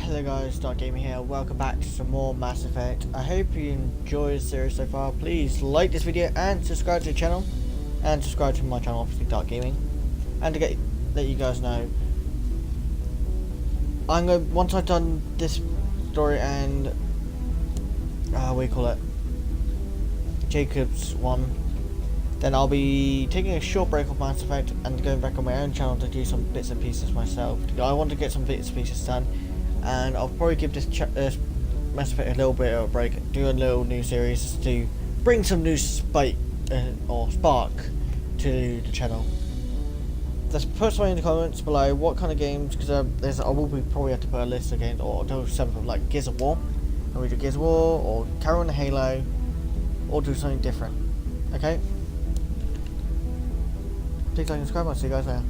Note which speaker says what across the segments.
Speaker 1: Hello guys, Dark Gaming here. Welcome back to some more Mass Effect. I hope you enjoy the series so far. Please like this video and subscribe to the channel, and subscribe to my channel, obviously Dark Gaming. And to let you guys know, once I've done this story and Jacob's one, then I'll be taking a short break of Mass Effect and going back on my own channel to do some bits and pieces myself. I want to get some bits and pieces done, and I'll probably give this Mass Effect a little bit of a break, do a little new series to bring some new spark to the channel. Just put something in the comments below what kind of games, because I will probably have to put a list of games, or do something like Gears of War, and we do Gears of War, or carry on Halo, or do something different. Okay? Please like and subscribe. I'll see you guys later.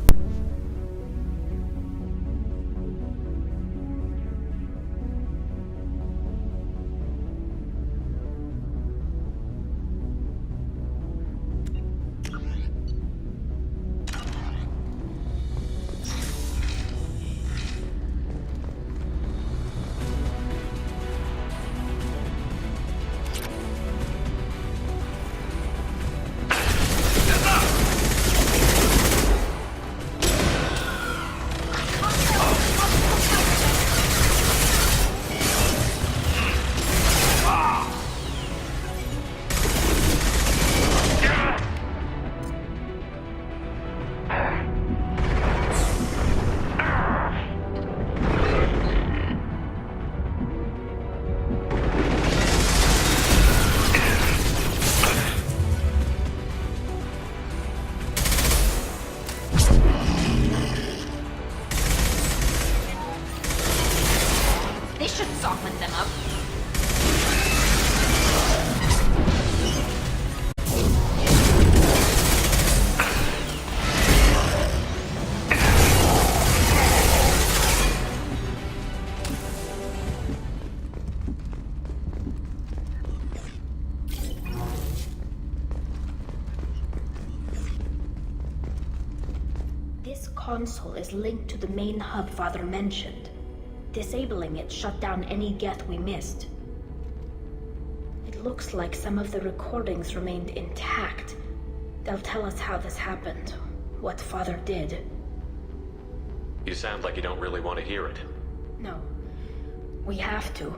Speaker 2: They should soften them up. This console is linked to the main hub Father mentioned. Disabling it shut down any Geth we missed. It looks like some of the recordings remained intact. They'll tell us how this happened, what Father did.
Speaker 3: You sound like you don't really want to hear it.
Speaker 2: No. We have to.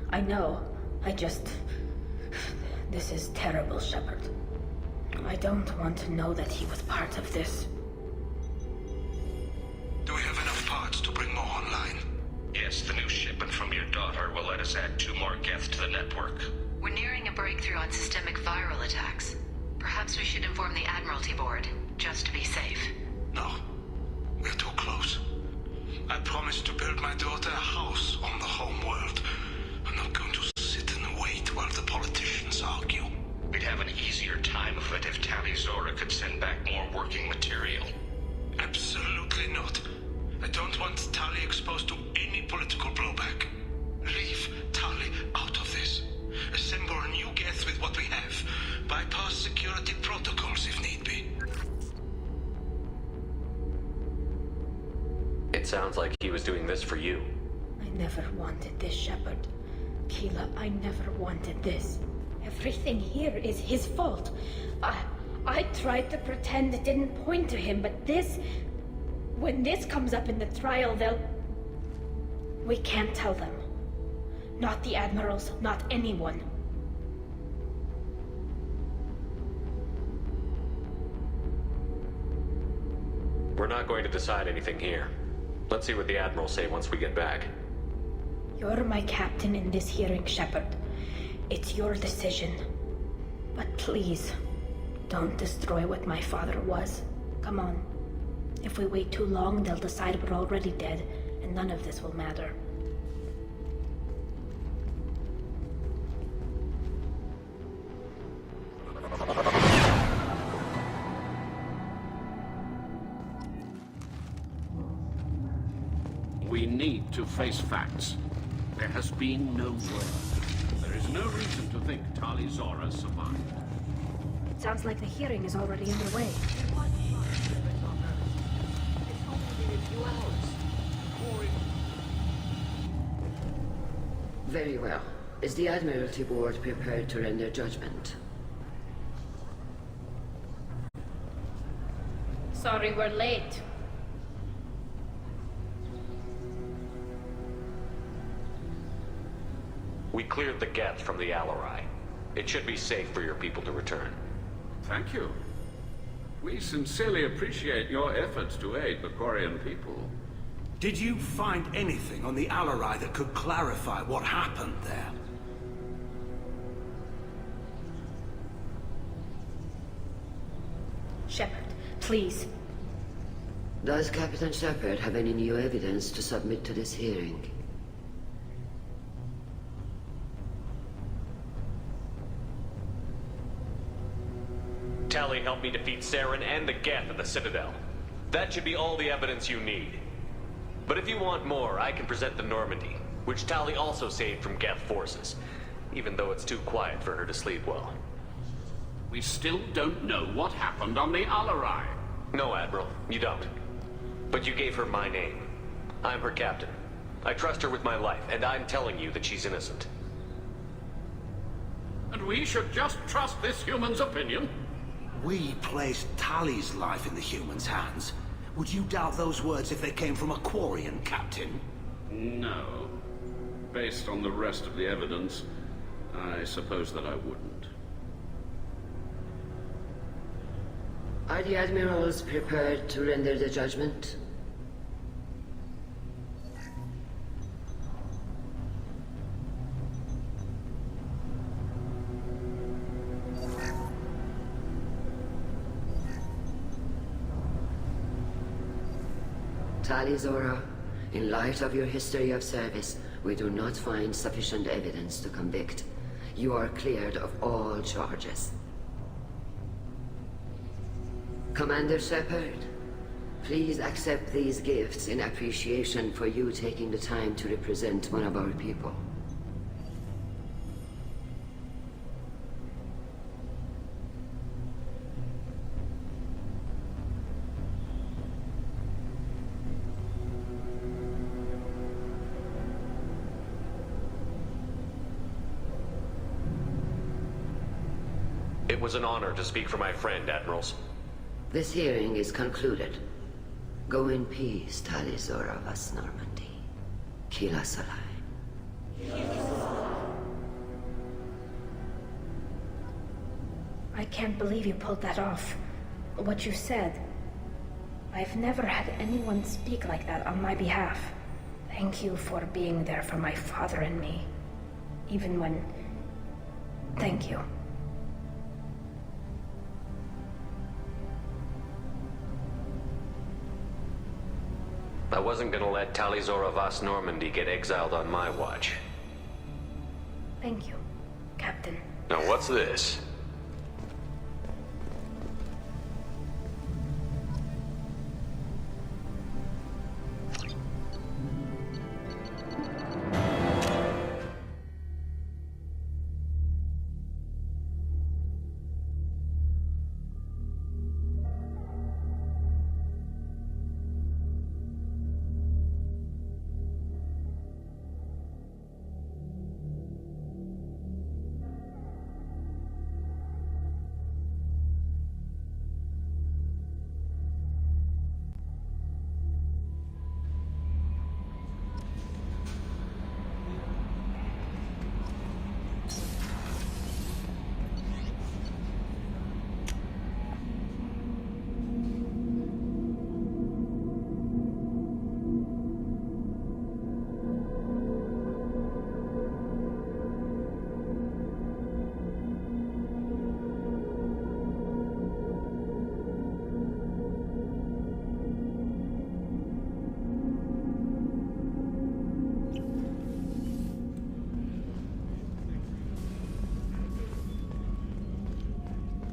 Speaker 2: I know. This is terrible, Shepard. I don't want to know that he was part of this.
Speaker 4: Do we have enough parts to bring more online?
Speaker 5: Yes, the new shipment from your daughter will let us add 2 more Geth to the network.
Speaker 6: We're nearing a breakthrough on systemic viral attacks. Perhaps we should inform the Admiralty Board, just to be safe.
Speaker 4: No. We're too close. I promised to build my daughter a house on the home world. I'm not going to sit and wait while the politicians argue.
Speaker 5: We'd have an easier time of it if Tali Zora could send back more working material.
Speaker 4: Absolutely not. I don't want Tali exposed to any political blowback. Leave Tali out of this. Assemble a new Geth with what we have. Bypass security protocols if need be.
Speaker 3: It sounds like he was doing this for you.
Speaker 2: I never wanted this, Shepard. Keela, I never wanted this. Everything here is his fault. I tried to pretend it didn't point to him, but this... When this comes up in the trial, we can't tell them. Not the admirals, not anyone.
Speaker 3: We're not going to decide anything here. Let's see what the Admirals say once we get back.
Speaker 2: You're my captain in this hearing, Shepard. It's your decision. But please, don't destroy what my father was. Come on. If we wait too long, they'll decide we're already dead, and none of this will matter.
Speaker 7: We need to face facts. There has been no word. There is no reason to think Tali Zora survived.
Speaker 2: Sounds like the hearing is already underway.
Speaker 8: Very well. Is the Admiralty Board prepared to render judgment?
Speaker 2: Sorry we're late.
Speaker 3: We cleared the Geth from the Alarai. It should be safe for your people to return.
Speaker 7: Thank you. We sincerely appreciate your efforts to aid the Quarian people.
Speaker 4: Did you find anything on the Alarai that could clarify what happened there?
Speaker 2: Shepard, please.
Speaker 8: Does Captain Shepard have any new evidence to submit to this hearing?
Speaker 3: Tali helped me defeat Saren and the Geth at the Citadel. That should be all the evidence you need. But if you want more, I can present the Normandy, which Tali also saved from Geth forces, even though it's too quiet for her to sleep well.
Speaker 7: We still don't know what happened on the Alarai.
Speaker 3: No, Admiral, you don't. But you gave her my name. I'm her captain. I trust her with my life, and I'm telling you that she's innocent.
Speaker 7: And we should just trust this human's opinion?
Speaker 4: We placed Tali's life in the humans' hands. Would you doubt those words if they came from a Quarian, Captain?
Speaker 7: No. Based on the rest of the evidence, I suppose that I wouldn't.
Speaker 8: Are the Admirals prepared to render the judgment? Tali Zora, in light of your history of service, we do not find sufficient evidence to convict. You are cleared of all charges. Commander Shepard, please accept these gifts in appreciation for you taking the time to represent one of our people.
Speaker 3: It was an honor to speak for my friend, Admirals.
Speaker 8: This hearing is concluded. Go in peace, Tali Zora Vas Normandy. Kila Salai.
Speaker 2: I can't believe you pulled that off. What you said. I've never had anyone speak like that on my behalf. Thank you for being there for my father and me. Even when... Thank you.
Speaker 3: I wasn't gonna let Tali Zora Vas Normandy get exiled on my watch.
Speaker 2: Thank you, Captain.
Speaker 3: Now what's this?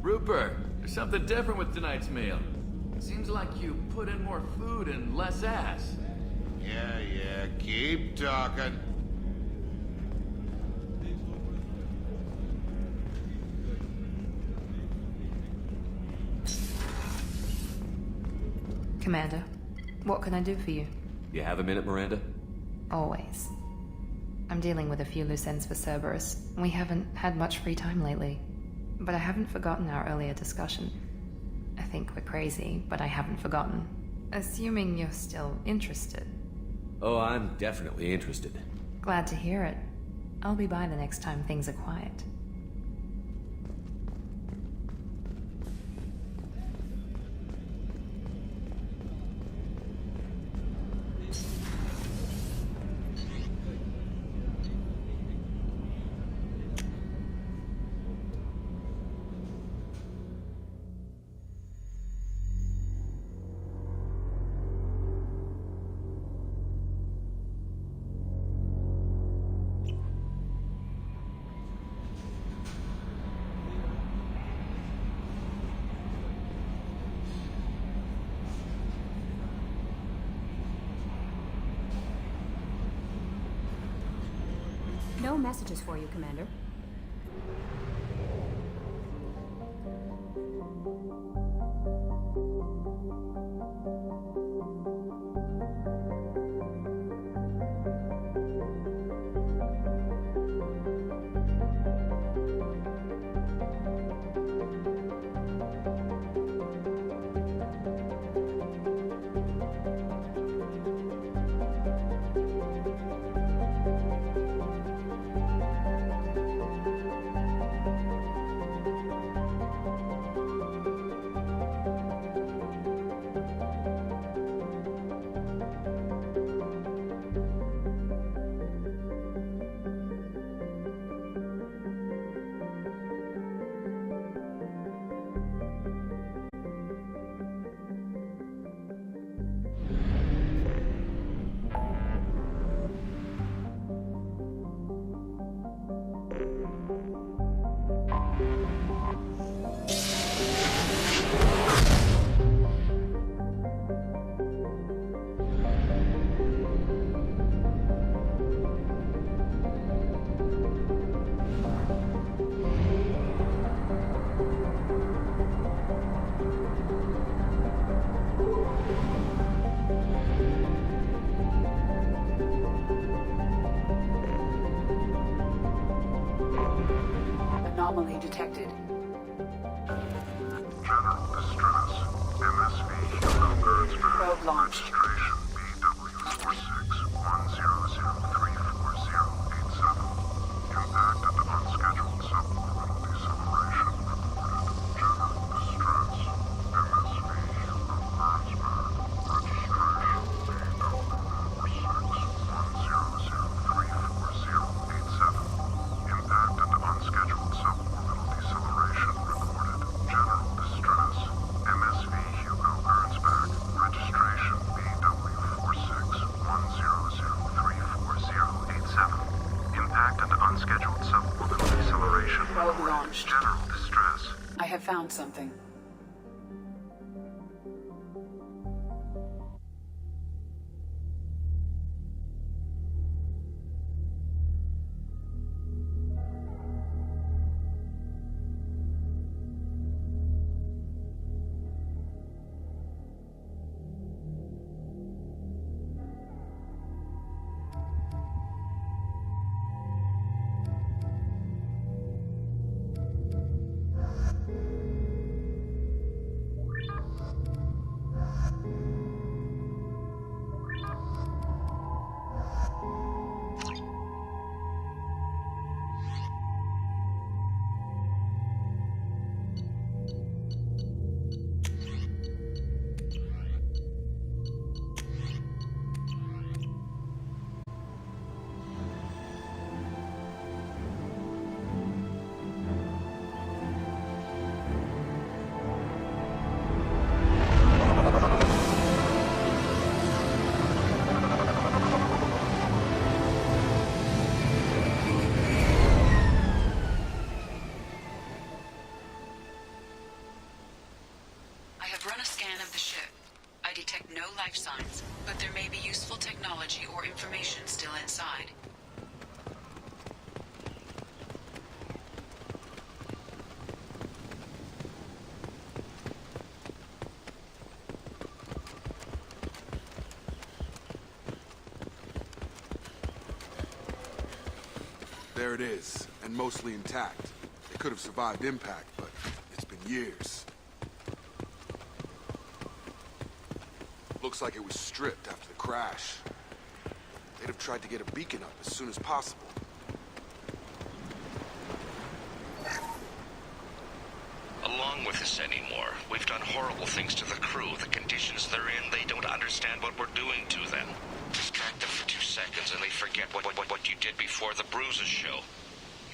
Speaker 9: Rupert, there's something different with tonight's meal. Seems like you put in more food and less ass.
Speaker 10: Yeah, keep talking.
Speaker 11: Commander, what can I do for you?
Speaker 3: You have a minute, Miranda?
Speaker 11: Always. I'm dealing with a few loose ends for Cerberus. We haven't had much free time lately. But I haven't forgotten our earlier discussion. I think we're crazy, but I haven't forgotten. Assuming you're still interested.
Speaker 12: Oh, I'm definitely interested.
Speaker 11: Glad to hear it. I'll be by the next time things are quiet.
Speaker 13: No messages for you, Commander.
Speaker 14: Anomaly detected.
Speaker 4: General distress. MSV Hugo Gernsback.
Speaker 14: Probe launched.
Speaker 4: Registration BW4610034087. Impact and unscheduled suborbital deceleration reported. General distress. MSV Hugo Gernsback. Registration BW4610034087. Impact and unscheduled suborbital deceleration recorded. General distress. MSV Hugo Gernsback. Registration BW4610034087. Impact and unscheduled suborbital deceleration
Speaker 14: Probe
Speaker 4: recorded.
Speaker 14: launched.
Speaker 4: General distress.
Speaker 14: I have found something. I have run a scan of the ship. I detect no life signs, but there may be useful technology or information still inside.
Speaker 15: There it is, and mostly intact. It could have survived impact, but it's been years. Looks like it was stripped after the crash. They'd have tried to get a beacon up as soon as possible.
Speaker 5: Along with this anymore, we've done horrible things to the crew. The conditions they're in, they don't understand what we're doing to them. Distract them for 2 seconds and they forget what you did before the bruises show.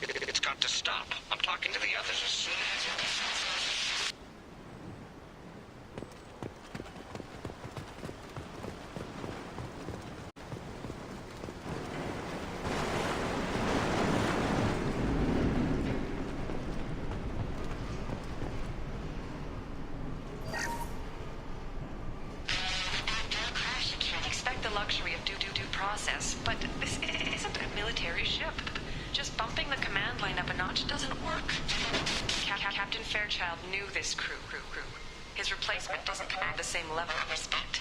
Speaker 5: It's got to stop. I'm talking to the others as soon as...
Speaker 6: luxury of due process, but this isn't a military ship. Just bumping the command line up a notch doesn't work. Captain Fairchild knew this crew. His replacement doesn't command the same level of respect.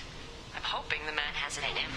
Speaker 6: I'm hoping the man has it in him.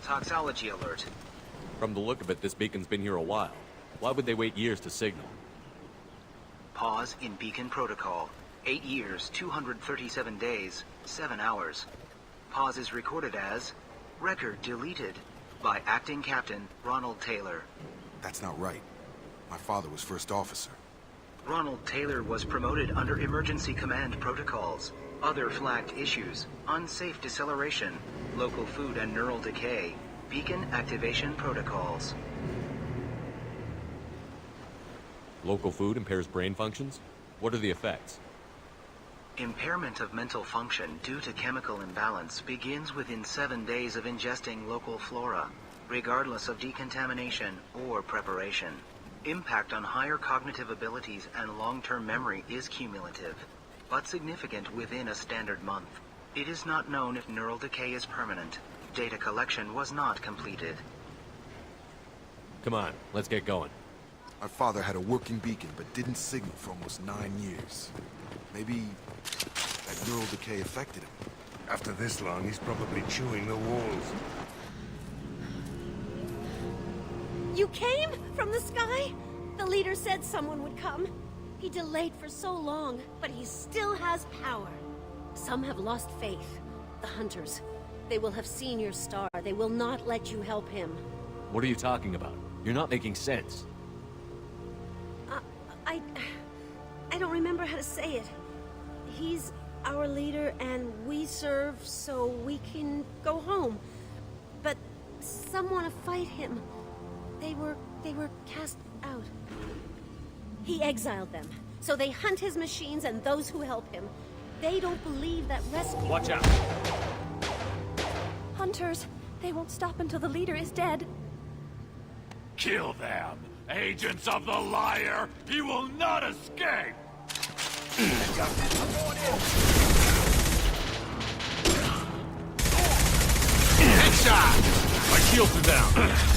Speaker 16: Toxology alert.
Speaker 12: From the look of it, this beacon's been here a while. Why would they wait years to signal?
Speaker 16: Pause in beacon protocol. 8 years, 237 days, 7 hours. Pause is recorded as record deleted by Acting Captain Ronald Taylor.
Speaker 15: That's not right. My father was first officer.
Speaker 16: Ronald Taylor was promoted under emergency command protocols. Other flagged issues: unsafe deceleration, local food and neural decay, beacon activation protocols.
Speaker 12: Local food impairs brain functions? What are the effects?
Speaker 16: Impairment of mental function due to chemical imbalance begins within 7 days of ingesting local flora, regardless of decontamination or preparation. Impact on higher cognitive abilities and long-term memory is cumulative, but significant within a standard month. It is not known if neural decay is permanent. Data collection was not completed.
Speaker 12: Come on, let's get going.
Speaker 15: My father had a working beacon, but didn't signal for almost 9 years. Maybe that neural decay affected him.
Speaker 10: After this long, he's probably chewing the walls.
Speaker 17: You came? From the sky? The leader said someone would come. He delayed for so long, but he still has power. Some have lost faith. The Hunters. They will have seen your star. They will not let you help him.
Speaker 12: What are you talking about? You're not making sense.
Speaker 17: I don't remember how to say it. He's our leader and we serve so we can go home. But some want to fight him. They were cast out. He exiled them, so they hunt his machines and those who help him. They don't believe that rescue...
Speaker 12: Watch out!
Speaker 17: Hunters, they won't stop until the leader is dead.
Speaker 9: Kill them! Agents of the liar! He will not escape!
Speaker 12: Headshot! My shields are down!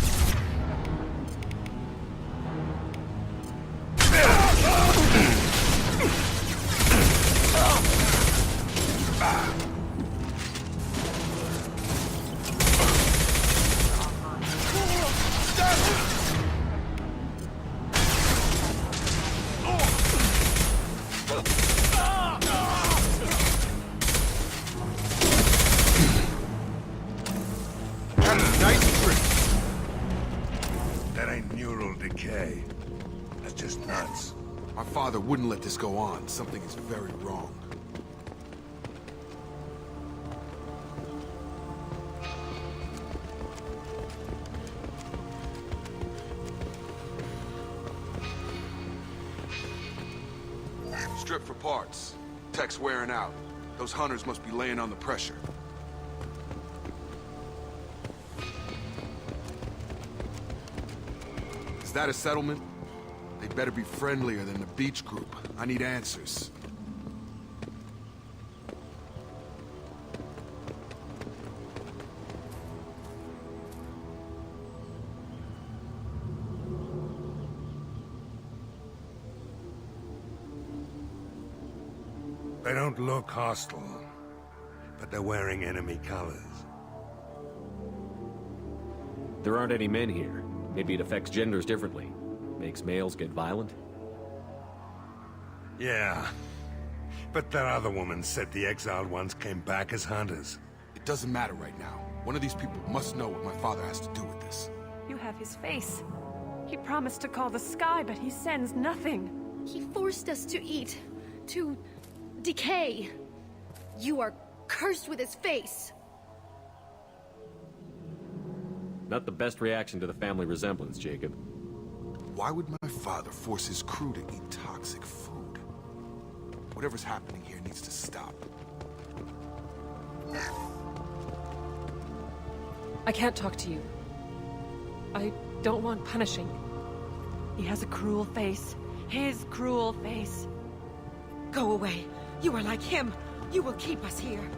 Speaker 15: Nice trick.
Speaker 10: decay. That's just nuts.
Speaker 15: My father wouldn't let this go on. Something is very wrong. Strip for parts. Tech's wearing out. Those hunters must be laying on the pressure. Is that a settlement? They'd better be friendlier than the beach group. I need answers.
Speaker 10: They don't look hostile, but they're wearing enemy colors.
Speaker 12: There aren't any men here. Maybe it affects genders differently. Makes males get violent?
Speaker 10: Yeah. But that other woman said the exiled ones came back as hunters.
Speaker 15: It doesn't matter right now. One of these people must know what my father has to do with this.
Speaker 18: You have his face. He promised to call the sky, but he sends nothing.
Speaker 19: He forced us to eat, to decay. You are cursed with his face.
Speaker 12: Not the best reaction to the family resemblance, Jacob.
Speaker 15: Why would my father force his crew to eat toxic food? Whatever's happening here needs to stop.
Speaker 18: I can't talk to you. I don't want punishing. He has a cruel face. His cruel face.
Speaker 20: Go away. You are like him. You will keep us here.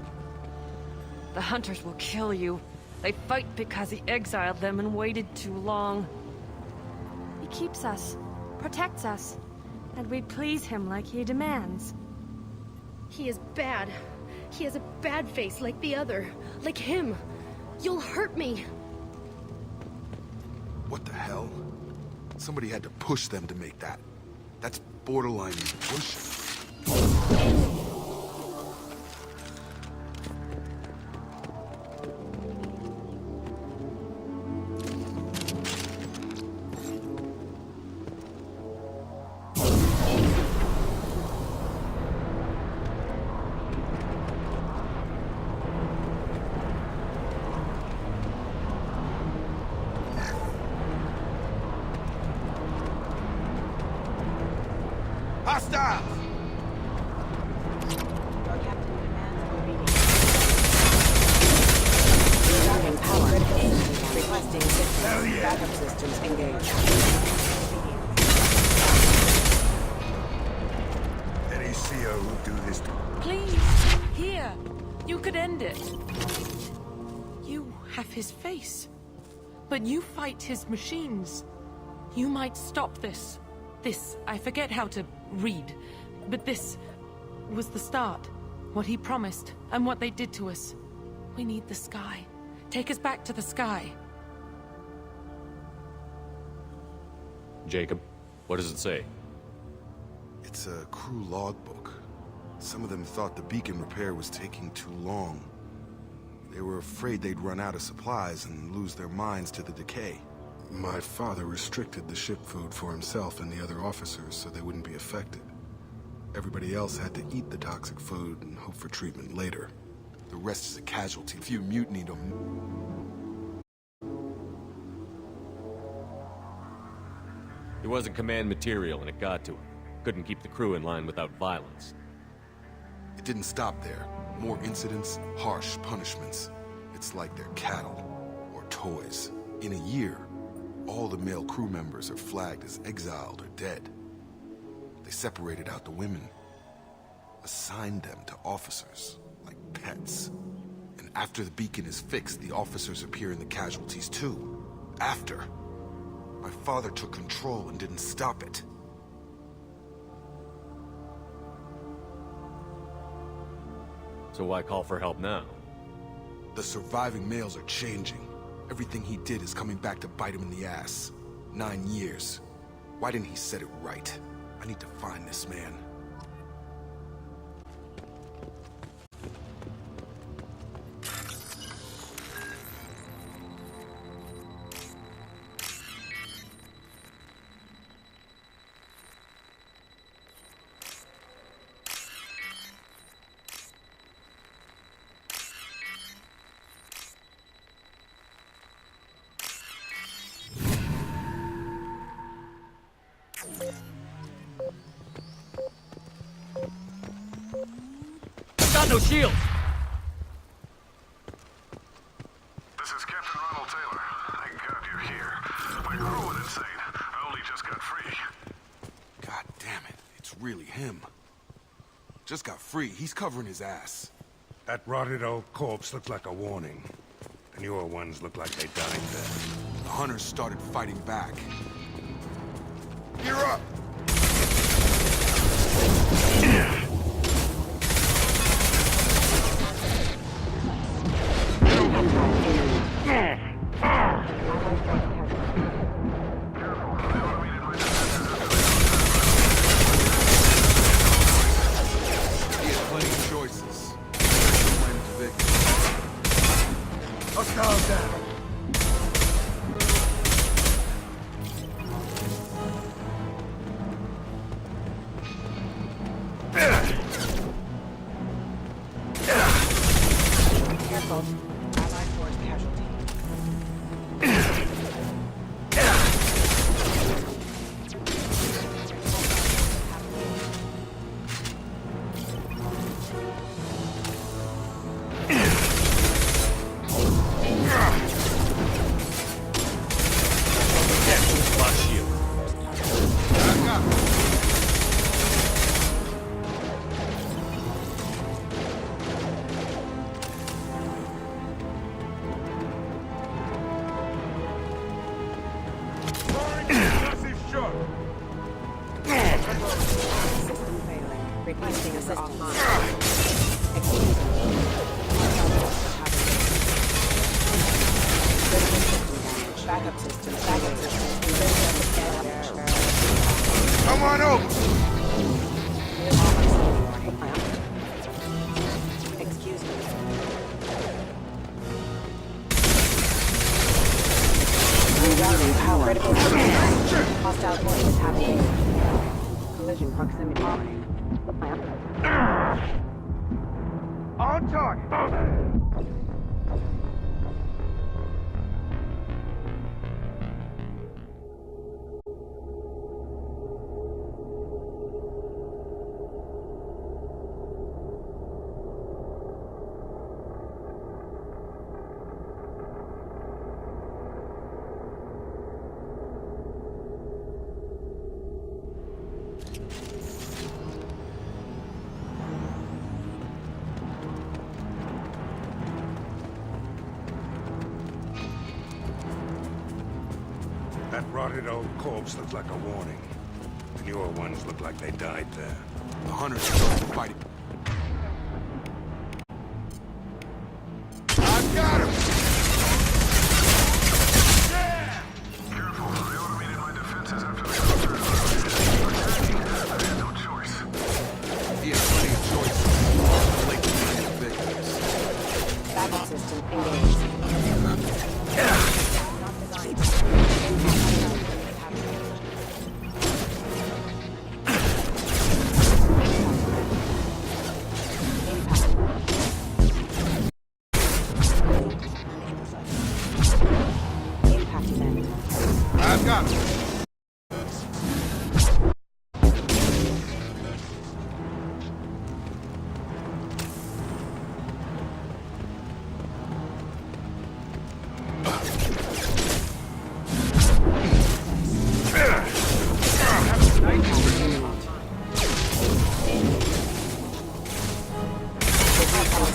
Speaker 18: The hunters will kill you. They fight because he exiled them and waited too long. He keeps us, protects us, and we please him like he demands.
Speaker 19: He is bad. He has a bad face like the other. Like him. You'll hurt me.
Speaker 15: What the hell? Somebody had to push them to make that. That's borderline push. Hostiles!
Speaker 20: Hell yeah! Backup systems engaged.
Speaker 10: Any CO who do this to...
Speaker 18: Please, here. You could end it. You have his face. But you fight his machines. You might stop this. This, I forget how to read, but this was the start. What he promised, and what they did to us. We need the sky. Take us back to the sky.
Speaker 12: Jacob, what does it say?
Speaker 15: It's a crew logbook. Some of them thought the beacon repair was taking too long. They were afraid they'd run out of supplies and lose their minds to the decay. My father restricted the ship food for himself and the other officers so they wouldn't be affected. Everybody else had to eat the toxic food and hope for treatment later. The rest is a casualty. A few mutinied on...
Speaker 12: He wasn't command material and it got to him. Couldn't keep the crew in line without violence.
Speaker 15: It didn't stop there. More incidents, harsh punishments. It's like they're cattle or toys. In a year, all the male crew members are flagged as exiled or dead. They separated out the women, assigned them to officers, like pets. And after the beacon is fixed, the officers appear in the casualties too. After. My father took control and didn't stop it.
Speaker 12: So why call for help now?
Speaker 15: The surviving males are changing. Everything he did is coming back to bite him in the ass. 9 years. Why didn't he set it right? I need to find this man.
Speaker 12: got no shield.
Speaker 4: This is Captain Ronald Taylor. Thank God you're here. My crew went insane. I only just got free.
Speaker 15: God damn it. It's really him. Just got free. He's covering his ass.
Speaker 10: That rotted old corpse looked like a warning. The newer ones look like they died there.
Speaker 15: The hunters started fighting back. You're up! He had plenty of choices. Went to victory.
Speaker 10: Hostile down.
Speaker 20: Careful. Allied force casualty. Requesting assistance. Excuse me. Backup system. Backup system.
Speaker 15: Come on over!
Speaker 20: Excuse me. Rerouting power. Critical. Hostile force is happening. Collision proximity warning.
Speaker 10: On target! That rotted old corpse looked like a warning. The newer ones look like they died there.
Speaker 15: The hunters started fighting. I've got him!
Speaker 4: Yeah! Careful, I automated my defenses after the hunters. I had no choice.
Speaker 15: He had plenty of choices. Late to the victims.
Speaker 20: Backup system engaged.
Speaker 15: I've got him.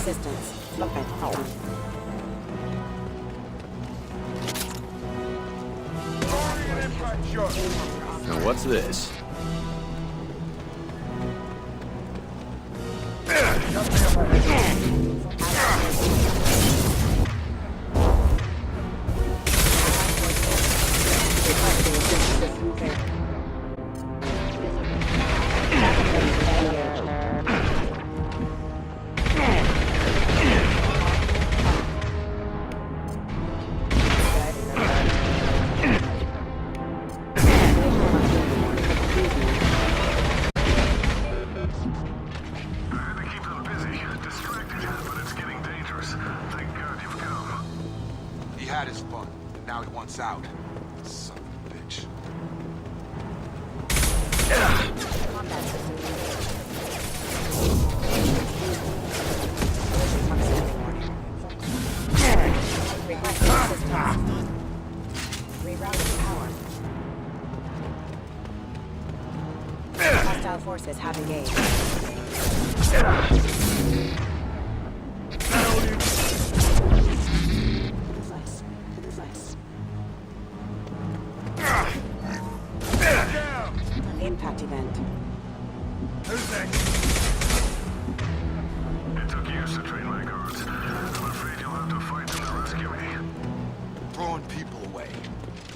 Speaker 20: Assistance. Okay.
Speaker 12: Now what's this?
Speaker 15: He had his fun, and now he wants out. Son of a bitch.
Speaker 13: Nemesis have engaged. Impact event.
Speaker 10: Who's next? It took years to train my guards. I'm afraid you'll have to fight them to rescue me.
Speaker 15: Throwing people away.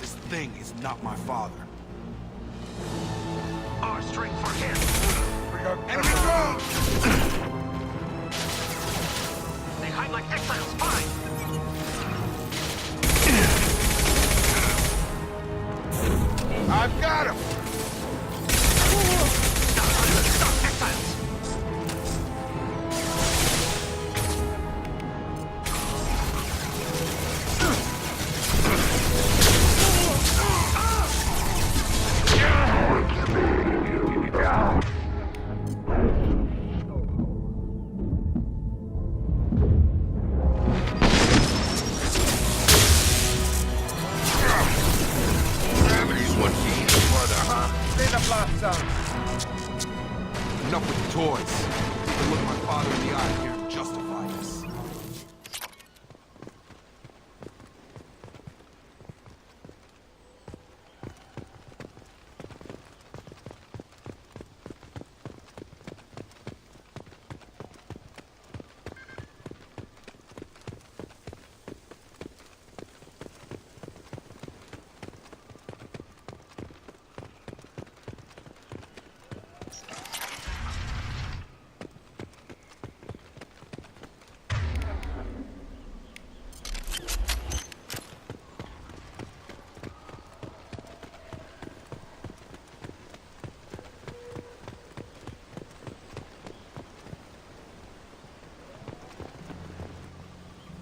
Speaker 15: This thing is not my father.
Speaker 4: Our strength for him.
Speaker 10: We got
Speaker 4: Enemy drones! They hide like exiles. Fine.
Speaker 10: I've got him!
Speaker 4: Stop, exiles!
Speaker 10: Gravity's what feeds the brother, huh? Say the blast zone.
Speaker 15: Enough with the toys. Take a look my father in the eye here and justify this.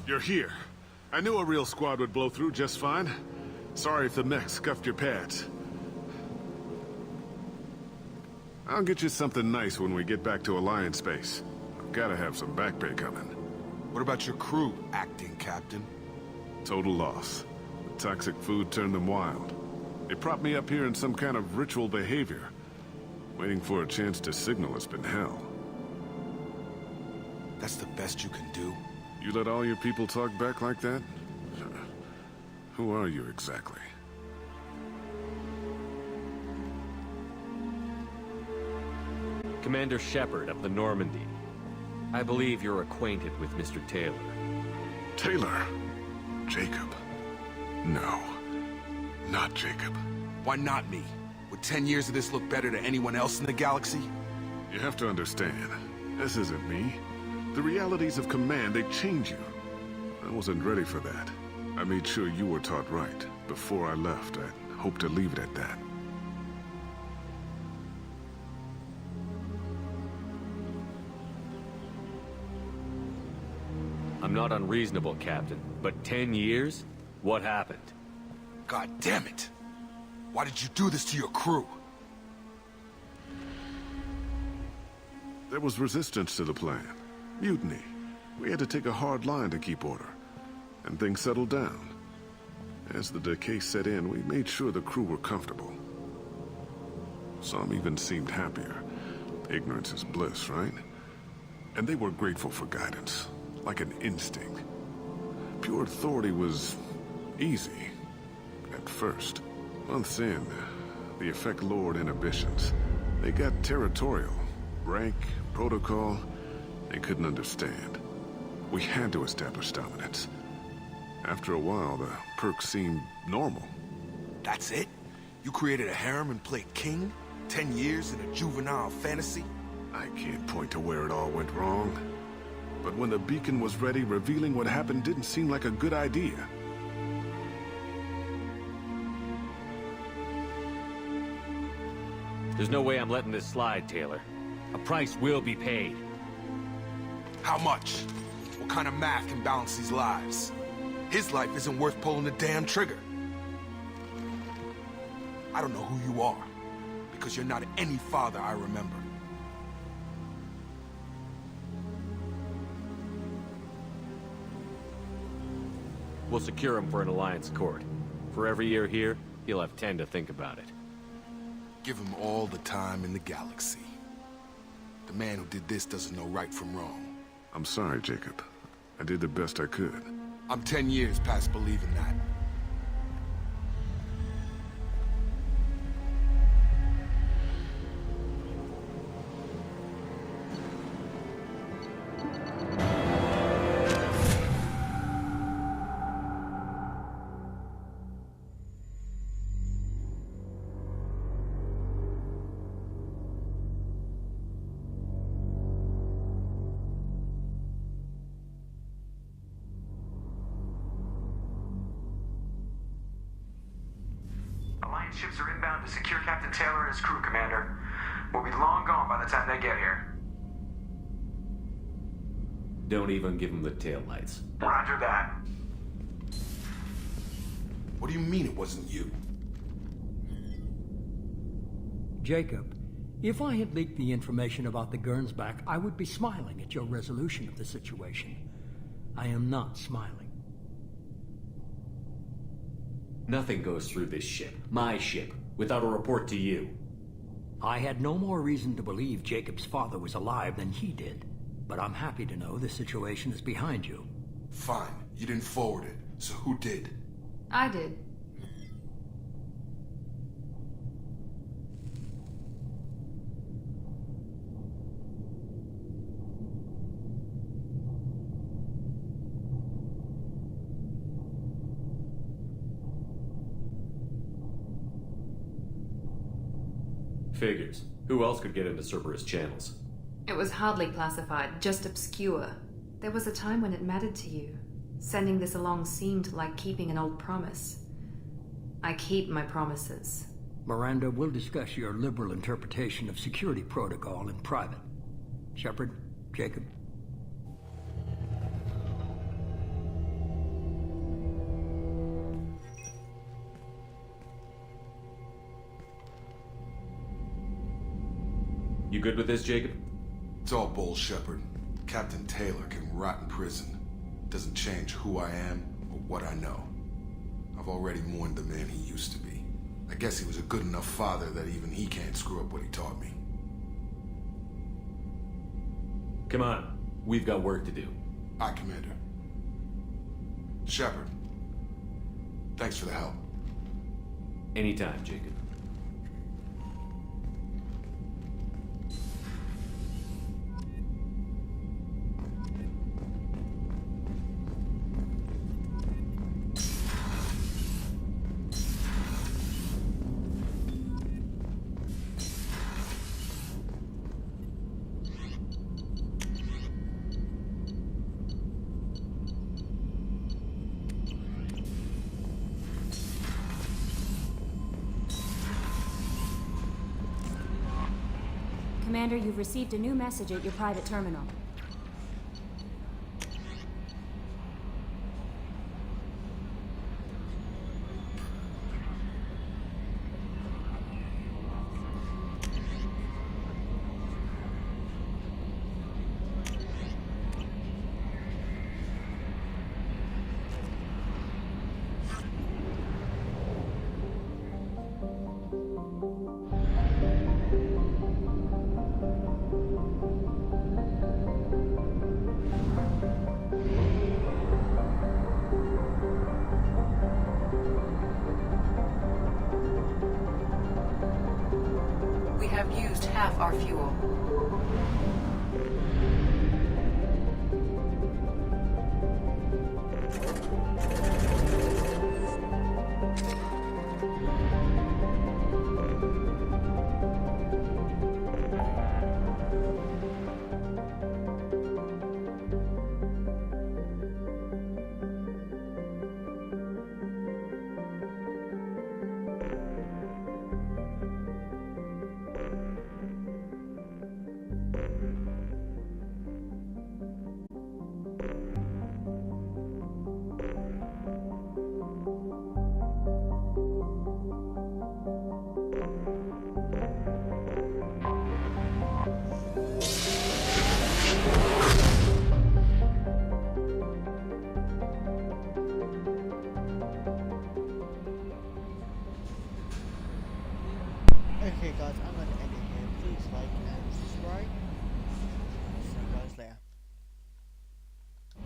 Speaker 10: You're here. I knew a real squad would blow through just fine. Sorry if the mech scuffed your pads. I'll get you something nice when we get back to Alliance base. Gotta have some back pay coming.
Speaker 15: What about your crew, acting captain?
Speaker 10: Total loss. The toxic food turned them wild. They propped me up here in some kind of ritual behavior. Waiting for a chance to signal has been hell.
Speaker 15: That's the best you can do?
Speaker 10: You let all your people talk back like that? Who are you exactly?
Speaker 12: Commander Shepard of the Normandy. I believe you're acquainted with Mr. Taylor.
Speaker 10: Taylor? Jacob? No. Not Jacob.
Speaker 15: Why not me? Would 10 years of this look better to anyone else in the galaxy?
Speaker 10: You have to understand, this isn't me. The realities of command, they change you. I wasn't ready for that. I made sure you were taught right. Before I left, I hoped to leave it at that.
Speaker 12: I'm not unreasonable, Captain, but 10 years? What happened?
Speaker 15: God damn it! Why did you do this to your crew?
Speaker 10: There was resistance to the plan. Mutiny. We had to take a hard line to keep order. And things settled down. As the decay set in, we made sure the crew were comfortable. Some even seemed happier. Ignorance is bliss, right? And they were grateful for guidance, like an instinct. Pure authority was easy, at first. Months in, the effect lowered inhibitions. They got territorial. Rank, protocol, they couldn't understand. We had to establish dominance. After a while, the perks seemed normal.
Speaker 15: That's it? You created a harem and played king? 10 years in a juvenile fantasy?
Speaker 10: I can't point to where it all went wrong. But when the beacon was ready, revealing what happened didn't seem like a good idea.
Speaker 12: There's no way I'm letting this slide, Taylor. A price will be paid.
Speaker 15: How much? What kind of math can balance these lives? His life isn't worth pulling the damn trigger. I don't know who you are, because you're not any father I remember.
Speaker 12: We'll secure him for an Alliance court. For every year here, he'll have 10 to think about it.
Speaker 15: Give him all the time in the galaxy. The man who did this doesn't know right from wrong.
Speaker 10: I'm sorry, Jacob. I did the best I could.
Speaker 15: I'm 10 years past believing that.
Speaker 21: Alliance ships are inbound to secure Captain Taylor and his crew, Commander. We'll be long gone by the time they get here.
Speaker 12: Don't even give him the taillights.
Speaker 21: Roger that.
Speaker 15: What do you mean it wasn't you?
Speaker 22: Jacob, if I had leaked the information about the Gernsback, I would be smiling at your resolution of the situation. I am not smiling.
Speaker 12: Nothing goes through this ship, my ship, without a report to you.
Speaker 22: I had no more reason to believe Jacob's father was alive than he did. But I'm happy to know the situation is behind you.
Speaker 15: Fine. You didn't forward it. So who did?
Speaker 11: I did.
Speaker 12: Figures. Who else could get into Cerberus channels?
Speaker 11: It was hardly classified, just obscure. There was a time when it mattered to you. Sending this along seemed like keeping an old promise. I keep my promises.
Speaker 22: Miranda, we'll discuss your liberal interpretation of security protocol in private. Shepard, Jacob.
Speaker 12: You good with this, Jacob?
Speaker 15: It's all bull, Shepard. Captain Taylor can rot in prison. Doesn't change who I am or what I know. I've already mourned the man he used to be. I guess he was a good enough father that even he can't screw up what he taught me.
Speaker 12: Come on. We've got work to do.
Speaker 15: Aye, Commander. Shepard. Thanks for the help.
Speaker 12: Anytime, Jacob.
Speaker 23: Commander, you've received a new message at your private terminal.